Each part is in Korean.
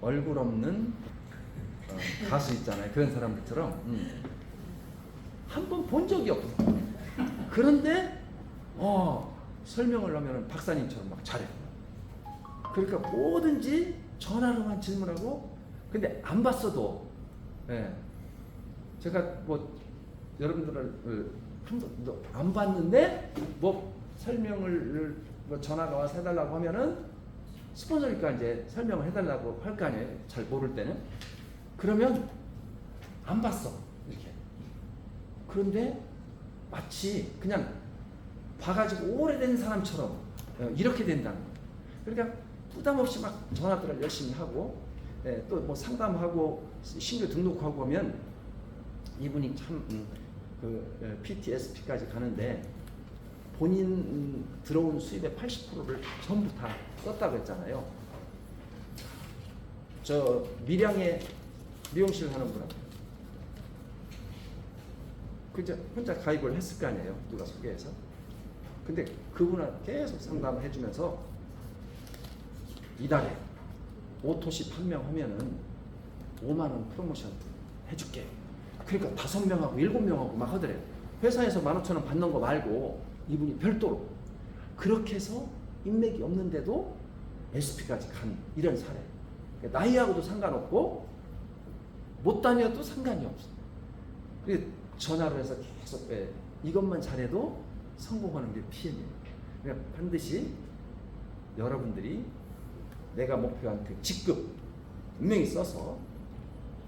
얼굴 없는 가수 있잖아요. 그런 사람들처럼 한 번 본 적이 없어. 그런데 설명을 하면 박사님처럼 막 잘해. 그러니까 뭐든지 전화로만 질문하고, 근데 안 봤어도, 제가 뭐 여러분들을 안 봤는데 뭐 설명을 뭐 전화가 와서 해달라고 하면은 스폰서니까 이제 설명을 해달라고 할 거 아니에요. 잘 모를 때는. 그러면 안 봤어 이렇게. 그런데 마치 그냥 봐가지고 오래된 사람처럼 이렇게 된다는 거예요. 그러니까 부담 없이 막 전화들을 열심히 하고, 또 뭐 상담하고 신규 등록하고 하면 이분이 참 PTSP까지 가는데 본인 들어온 수입의 80%를 전부 다 썼다고 했잖아요. 저 밀양에 미용실 하는 분한테 그저 혼자 가입을 했을 거 아니에요. 누가 소개해서. 근데 그분한테 계속 상담을 해주면서 이달에 5토시 판매하면은 5만 원 프로모션 해줄게. 그러니까 5명하고 7명하고 막 하더래요. 회사에서 15,000원 받는 거 말고 이분이 별도로. 그렇게 해서 인맥이 없는데도 SP까지 간 이런 사례. 그러니까 나이하고도 상관없고 못 다녀도 상관이 없어. 그래서 전화로 해서 계속 이것만 잘해도 성공하는 게 PM이에요. 그러니까 반드시 여러분들이 내가 목표한 그 직급 분명히 써서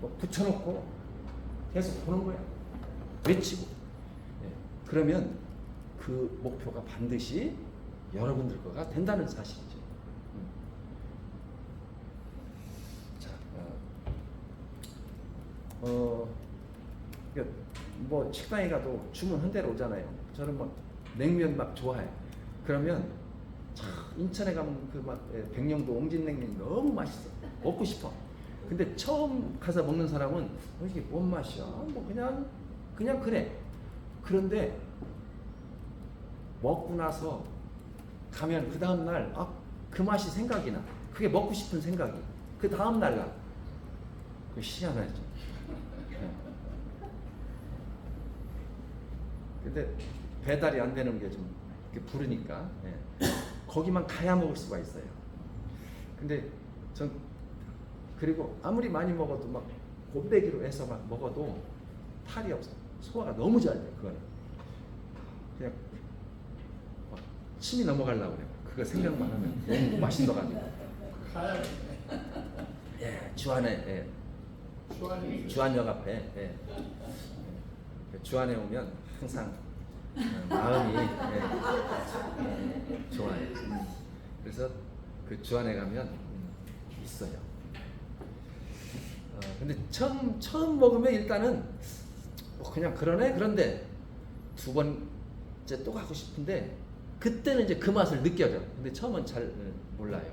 뭐 붙여놓고 계속 보는 거야. 외치고. 그러면 그 목표가 반드시 여러분들 거가 된다는 사실이죠. 자, 뭐 식당에 가도 주문한 대로 오잖아요. 저는 막 냉면 막 좋아해. 그러면 참 인천에 가면 그 막 백령도 옹진냉면이 너무 맛있어. 먹고 싶어. 근데 처음 가서 먹는 사람은 이게 뭔 맛이야? 뭐 그냥 그래. 그런데 먹고 나서 가면 그 다음 날 그 맛이 생각이 나. 그게 먹고 싶은 생각이. 그 다음 날 나. 그 희한하죠. 근데 배달이 안 되는 게 좀 부르니까 거기만 가야 먹을 수가 있어요. 근데 전 그리고 아무리 많이 먹어도 막 곱빼기로 해서 막 먹어도 탈이 없어. 소화가 너무 잘 돼. 그거는 그냥 막 침이 넘어가려고 그래요. 그거 생각만 하면 너무 맛있어가지고. 주안에 주안역 앞에 주안에 오면 항상 마음이 좋아요. 그래서 그 주안에 가면 있어요. 근데 처음 먹으면 일단은 그냥 그러네. 그런데 두 번째 또 가고 싶은데 그때는 이제 그 맛을 느껴져. 근데 처음은 잘 몰라요.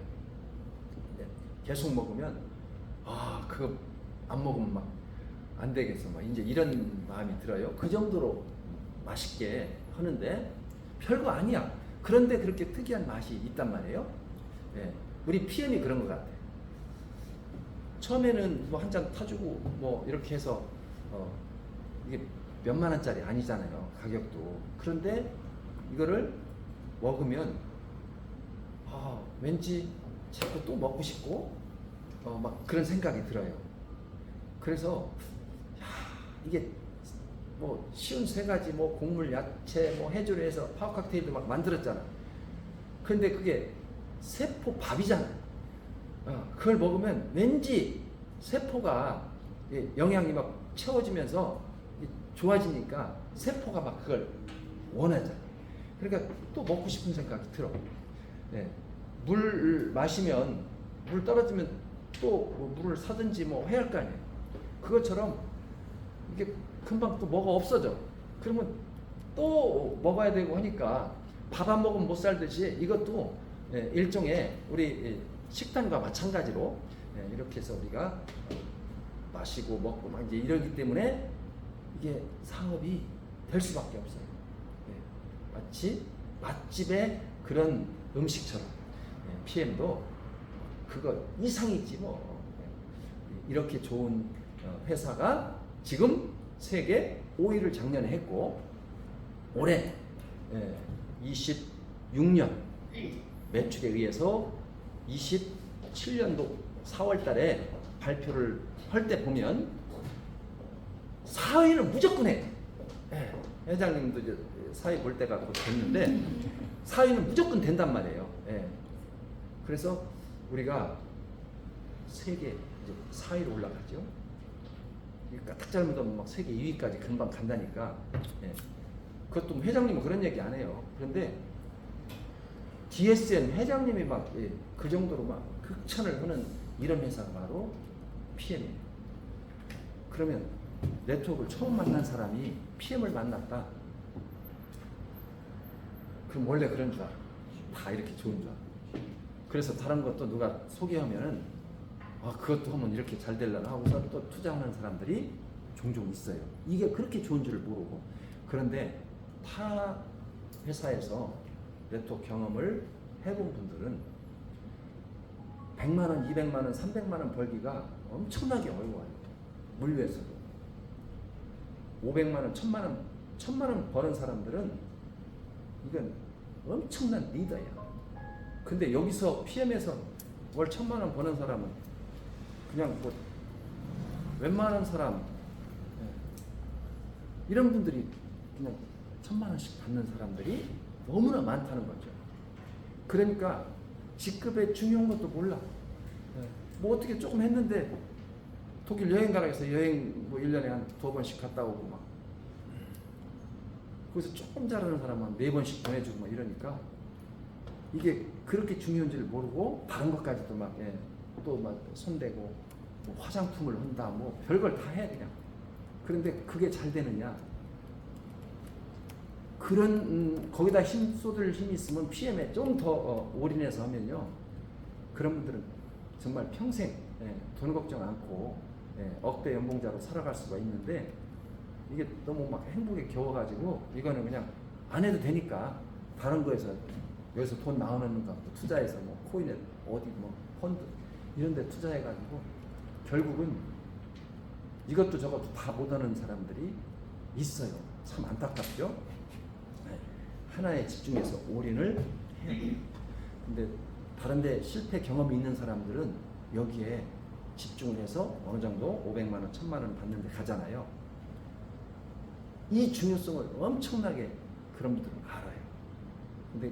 계속 먹으면 그거 안 먹으면 막 안 되겠어. 막 이제 이런 마음이 들어요. 그 정도로 맛있게 하는데 별거 아니야. 그런데 그렇게 특이한 맛이 있단 말이에요. 우리 PM이 그런 것 같아. 처음에는 뭐 한 잔 타주고 뭐 이렇게 해서 이게 몇만 원짜리 아니잖아요. 가격도. 그런데 이거를 먹으면 왠지 자꾸 또 먹고 싶고 막 그런 생각이 들어요. 그래서 이게 뭐 쉬운 세 가지 뭐 곡물, 야채, 뭐 해조류 해서 파워 칵테일도 막 만들었잖아. 그런데 그게 세포 밥이잖아. 그걸 먹으면 왠지 세포가 영양이 막 채워지면서 좋아지니까 세포가 막 그걸 원하잖아. 그러니까 또 먹고 싶은 생각이 들어. 물 마시면 물 떨어지면 또뭐 물을 사든지 뭐 해야 할 거 아니에요. 그것처럼 이게 금방 또 뭐가 없어져. 그러면 또 먹어야 되고 하니까 밥 안 먹으면 못 살듯이 이것도 일종의 우리 식단과 마찬가지로 이렇게 해서 우리가 마시고 먹고 막 이제 이러기 때문에 이게 사업이 될 수밖에 없어요. 마치 맛집의 그런 음식처럼 PM도 그거 이상이지 뭐. 이렇게 좋은 회사가 지금 세계 5위를 작년에 했고 올해 26년 매출에 의해서 27년도 4월 달에 발표를 할 때 보면 4위는 무조건 해. 회장님도 이제 4위 볼 때가 곧 됐는데 4위는 무조건 된단 말이에요. 그래서 우리가 세계 이제 4위로 올라가죠. 까딱 잘못하면 막 세계 2위까지 금방 간다니까. 그것도 회장님은 그런 얘기 안 해요. 그런데 DSM 회장님이 막 그 정도로 막 극찬을 하는 이런 회사가 바로 PM이에요. 그러면 네트워크를 처음 만난 사람이 PM을 만났다. 그럼 원래 그런 줄 알아. 다 이렇게 좋은 줄 알아. 그래서 다른 것도 누가 소개하면은 그것도 하면 이렇게 잘 되려나 하고서 또 투자하는 사람들이 종종 있어요. 이게 그렇게 좋은 줄 모르고. 그런데 타 회사에서 네트워크 경험을 해본 분들은 100만 원, 200만 원, 300만 원 벌기가 엄청나게 어려워요. 물류에서도. 500만 원, 1000만 원 버는 사람들은 이건 엄청난 리더야. 근데 여기서 PM에서 월 1000만 원 버는 사람은 그냥 뭐 웬만한 사람 이런 분들이 그냥 1000만 원씩 받는 사람들이 너무나 많다는 거죠. 그러니까 직급의 중요한 것도 몰라. 뭐 어떻게 조금 했는데 독일 여행 가라 해서 여행 뭐 1년에 한 2번씩 갔다 오고 막 거기서 조금 잘하는 사람은 4번씩 보내주고 막 이러니까 이게 그렇게 중요한지를 모르고 다른 것까지도 막 또 막 손대고 뭐 화장품을 한다 뭐 별걸 다 해 그냥. 그런데 그게 잘 되느냐? 그런 거기다 힘 쏟을 힘이 있으면 PM에 좀 더 올인해서 하면요. 그런 분들은 정말 평생 돈 걱정 않고 억대 연봉자로 살아갈 수가 있는데 이게 너무 막 행복에 겨워가지고 이거는 그냥 안 해도 되니까 다른 거에서 여기서 돈 나오는 거 투자해서 뭐 코인에 어디 뭐 펀드 이런 데 투자해가지고 결국은 이것도 저것도 다 못하는 사람들이 있어요. 참 안타깝죠. 하나에 집중해서 올인을 해야 돼요. 근데 다른 데 실패 경험이 있는 사람들은 여기에 집중을 해서 어느 정도 500만 원, 1000만 원 받는데 가잖아요. 이 중요성을 엄청나게 그런 분들은 알아요. 근데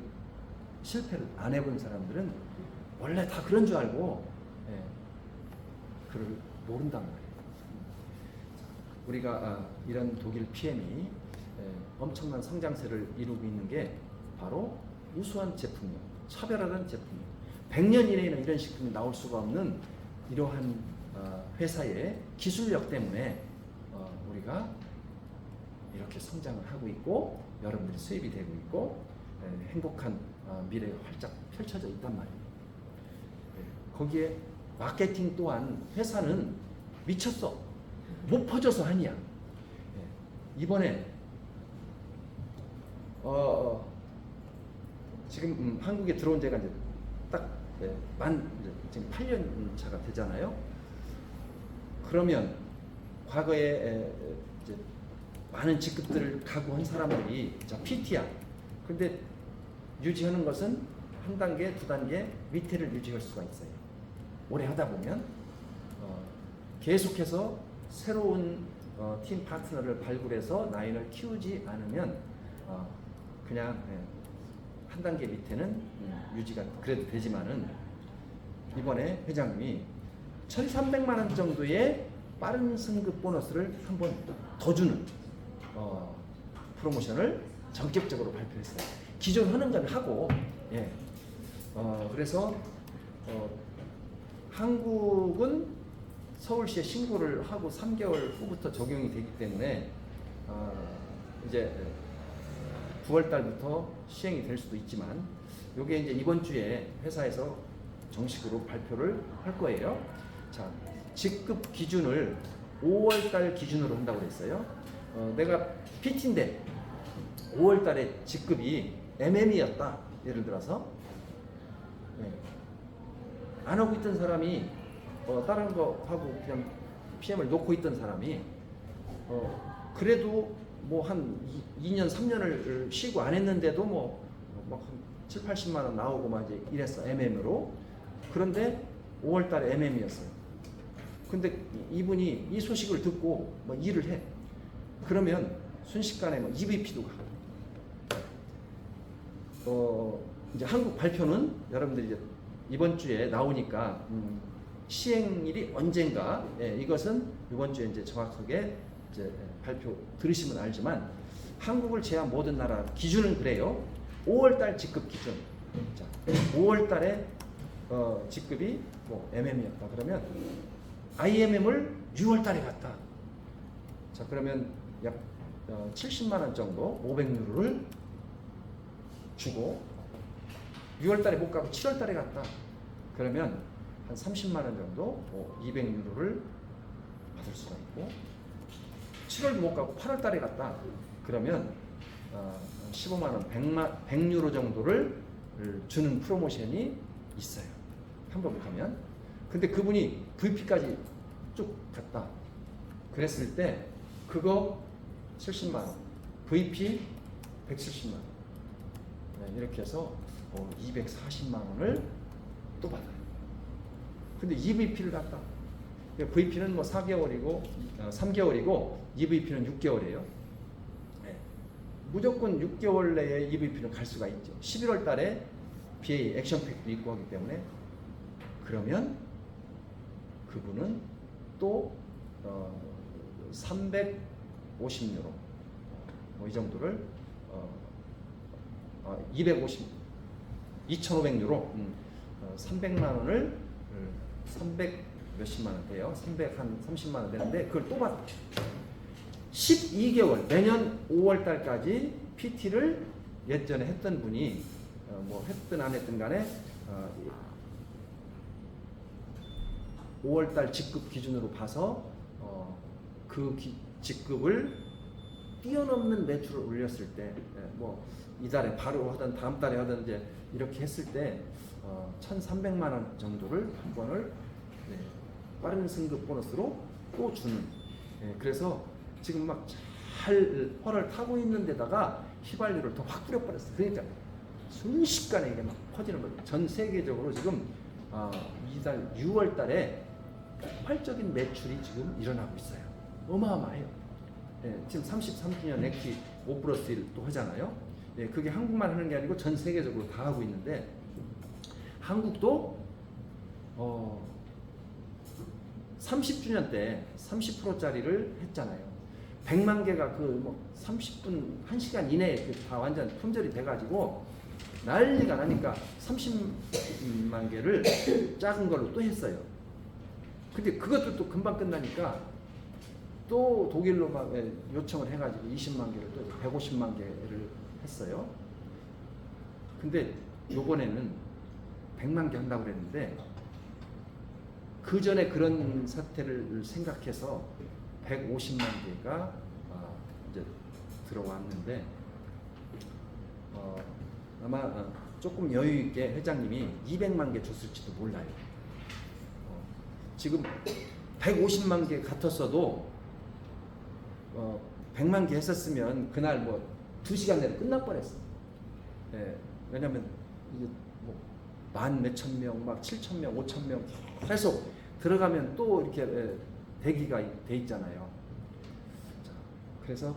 실패를 안 해본 사람들은 원래 다 그런 줄 알고 그걸 모른단 말이에요. 우리가 이런 독일 PM이 엄청난 성장세를 이루고 있는 게 바로 우수한 제품이요. 차별화된 제품이요. 100년 이내에는 이런 식품이 나올 수가 없는 이러한 회사의 기술력 때문에 우리가 이렇게 성장을 하고 있고 여러분들이 수입이 되고 있고 행복한 미래가 활짝 펼쳐져 있단 말이에요. 거기에 마케팅 또한 회사는 미쳤어. 못 퍼져서 하냐. 이번에 지금 한국에 들어온 지가 이제 딱 지금 8년 차가 되잖아요. 그러면 과거에 이제 많은 직급들을 각오한 사람들이 PT야. 근데 유지하는 것은 한 단계, 두 단계 밑에를 유지할 수가 있어요. 오래 하다 보면 계속해서 새로운 팀 파트너를 발굴해서 라인을 키우지 않으면 그냥 한 단계 밑에는 유지가 그래도 되지만은 이번에 회장님이 1,300만 원 정도의 빠른 승급 보너스를 한 번 더 주는 프로모션을 전격적으로 발표했어요. 기존 하는 건 하고 그래서 한국은 서울시에 신고를 하고 3개월 후부터 적용이 되기 때문에 이제 9월 달부터 시행이 될 수도 있지만 이게 이제 이번 주에 회사에서 정식으로 발표를 할 거예요. 자, 직급 기준을 5월 달 기준으로 한다고 그랬어요. 내가 PT인데 5월 달에 직급이 MM이었다. 예를 들어서 안 하고 있던 사람이 다른 거 하고 그냥 PM을 놓고 있던 사람이 그래도 뭐 한 2년 3년을 쉬고 안 했는데도 뭐막 7, 80만 원 나오고 막 이제 이랬어. MM으로. 그런데 5월 달에 MM이었어요. 근데 이분이 이 소식을 듣고 뭐 일을 해. 그러면 순식간에 뭐 EVP도 가고. 이제 한국 발표는 여러분들이 이제 이번 주에 나오니까 시행일이 언젠가, 이것은 이번 주에 이제 정확하게 이제 발표 들으시면 알지만 한국을 제한 모든 나라 기준은 그래요. 5월달 직급 기준. 자, 5월달에 직급이 뭐 MM이었다. 그러면 IMM을 6월달에 갔다. 자, 그러면 약 70만 원 정도 500유로를 주고 6월달에 못 가고 7월달에 갔다. 그러면 한 30만 원 정도 200유로를 받을 수가 있고 7월도 못 가고 8월달에 갔다. 그러면 15만 원, 100유로 정도를 주는 프로모션이 있어요. 한번 가면. 근데 그분이 VP까지 쭉 갔다. 그랬을 때 그거 70만 원, VP 170만 원. 네, 이렇게 해서 240만 원을 또 받아요. 근데 EVP를 갔다. VP는 뭐 4개월이고 3개월이고 EVP는 6개월이에요. 네. 무조건 6개월 내에 EVP는 갈 수가 있죠. 11월 달에 BA 액션팩도 있고 하기 때문에. 그러면 그분은 또 350유로 뭐 이 정도를 2,500유로 300만 원을 300 몇십만 원 돼요. 330만 원 되는데 그걸 또 받아. 12개월 매년 5월 달까지 PT를 예전에 했던 분이 뭐 했든 안 했든 간에 5월 달 직급 기준으로 봐서 그 직급을 뛰어넘는 매출을 올렸을 때 뭐 이달에 바로 하든 다음 달에 하든 이제 이렇게 했을 때 1,300만 원 정도를 한 번을 빠른 승급 보너스로 또 주는. 그래서 지금 막 잘 활을 타고 있는 데다가 휘발유를 더 확 뿌려버렸어요. 그러니까 순식간에 이게 막 퍼지는 거예요. 전 세계적으로 지금 이달 6월 달에 폭발적인 매출이 지금 일어나고 있어요. 어마어마해요. 지금 33주년 넥키 5+1 또 하잖아요. 그게 한국만 하는 게 아니고 전 세계적으로 다 하고 있는데 한국도 30주년 때 30%짜리를 했잖아요. 100만 개가 그 뭐 30분 1시간 이내에 다 완전 품절이 돼가지고 난리가 나니까 30만 개를 작은 걸로 또 했어요. 근데 그것도 또 금방 끝나니까 또 독일로 막 요청을 해가지고 20만 개를 또 150만 개를 했어요. 근데 요번에는 100만 개 한다고 그랬는데 그 전에 그런 사태를 생각해서 150만 개가 이제 들어왔는데 아마 조금 여유 있게 회장님이 200만 개 줬을지도 몰라요. 지금 150만 개 같았어도 100만 개 했었으면 그날 뭐 2시간 내로 끝날 뻔했어. 왜냐면 이게 뭐 만 몇천 명, 막 7천 명, 5천 명 계속 들어가면 또 이렇게 대기가 돼 있잖아요. 자, 그래서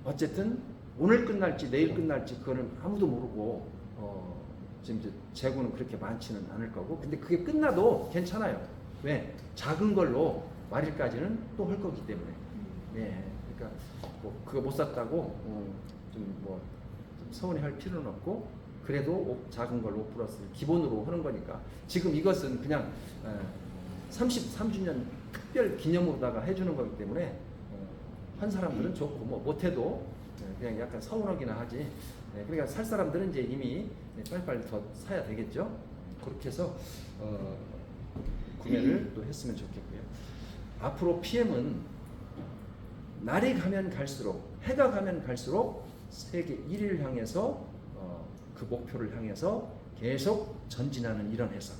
어쨌든 오늘 끝날지 내일 끝날지 그거는 아무도 모르고 지금 이제 재고는 그렇게 많지는 않을 거고, 근데 그게 끝나도 괜찮아요. 왜? 작은 걸로 말일까지는 또 할 거기 때문에. 그러니까 뭐 그거 못 샀다고 좀 서운해할 필요는 없고. 그래도 작은 걸로 플러스 기본으로 하는 거니까. 지금 이것은 그냥 33주년 특별 기념으로다가 해주는 거기 때문에 한 사람들은 좋고 뭐 못해도 그냥 약간 서운하기나 하지. 그러니까 살 사람들은 이제 이미 빨리빨리 더 사야 되겠죠. 그렇게 해서 구매를 또 했으면 좋겠고요. 앞으로 PM은 날이 가면 갈수록, 해가 가면 갈수록 세계 1위를 향해서 그 목표를 향해서 계속 전진하는 이런 회사.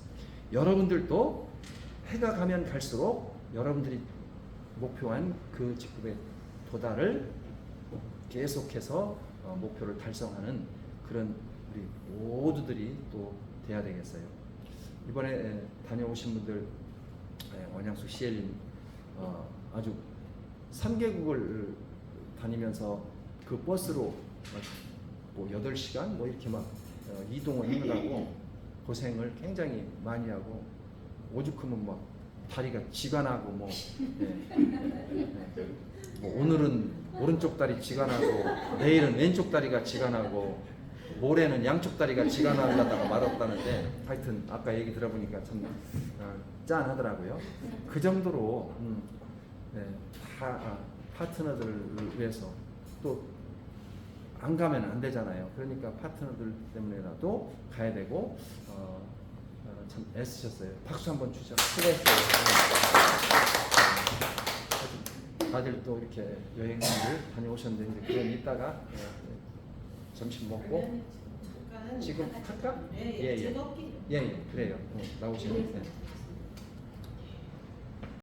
여러분들도 해가 가면 갈수록 여러분들이 목표한 그 직급의 도달을 계속해서 목표를 달성하는 그런 우리 모두들이 또 돼야 되겠어요. 이번에 다녀오신 분들 원양수 CL님 아주 3개국을 다니면서 그 버스로 뭐 8시간 뭐 이렇게 막 이동을 하느라고 고생을 굉장히 많이 하고 오죽하면 막 다리가 쥐가 나고 뭐 오늘은 오른쪽 다리 쥐가 나고 내일은 왼쪽 다리가 쥐가 나고 모레는 양쪽 다리가 쥐가 나려다가 말았다는데 하여튼 아까 얘기 들어보니까 참 짠하더라고요. 그 정도로 파트너들을 위해서 또 안 가면 안 되잖아요. 그러니까 파트너들 때문에라도 가야 되고 참 애쓰셨어요. 박수 한번 주죠. 수고했어요. 다들 또 이렇게 여행을 다녀오셨는데 그럼 이따가 점심 먹고 지금 할까? 예, 그래요. 나오시면.